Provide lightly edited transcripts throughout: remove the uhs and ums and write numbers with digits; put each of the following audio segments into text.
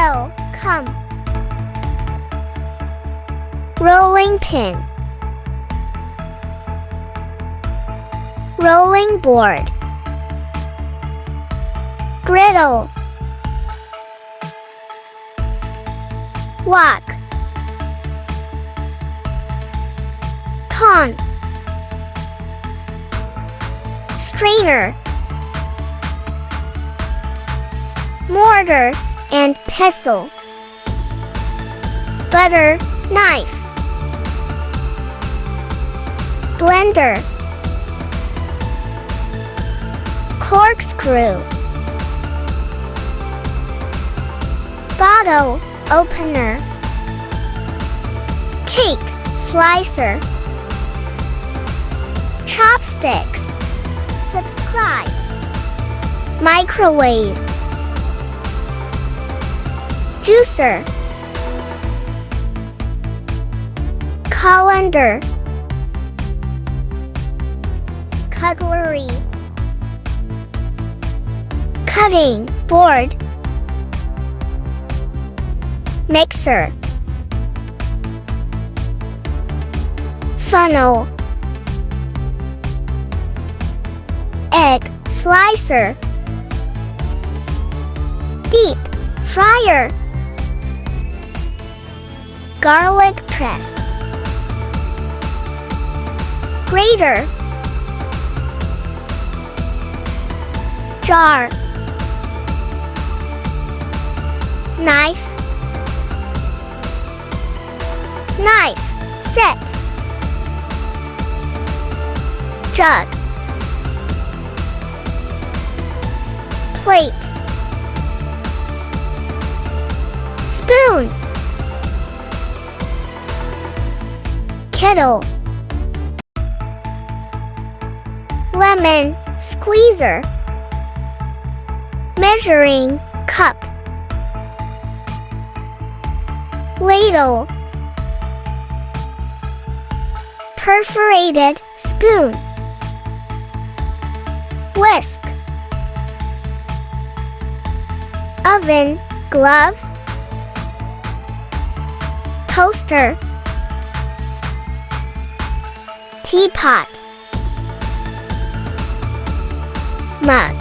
Bell, come. Rolling pin. Rolling board. Griddle. Walk. Ton. Strainer. Mortar and pestle. Butter knife. Blender. Corkscrew. Bottle opener. Cake slicer. Chopsticks. Subscribe. Microwave. Juicer. Colander. Cutlery. Cutting board. Mixer. Funnel. Egg slicer. Deep fryer. Garlic press. Grater. Jar. Knife. Knife set. Jug. Plate. Spoon. Kettle. Lemon squeezer. Measuring cup. Ladle. Perforated spoon. Whisk. Oven gloves. Toaster. Teapot. Mug.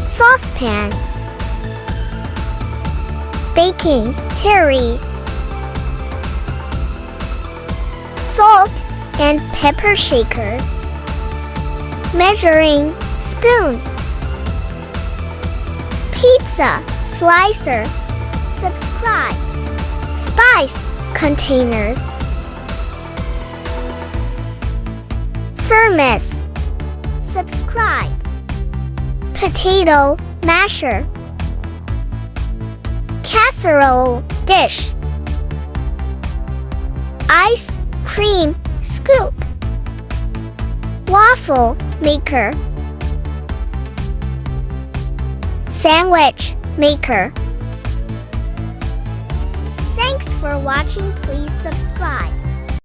Saucepan. Baking tray. Salt and pepper shakers. Measuring spoon. Pizza slicer. Subscribe. Spice containers. Thermos. Subscribe. Potato masher. Casserole dish. Ice cream scoop. Waffle maker. Sandwich maker. Thanks for watching. Please subscribe.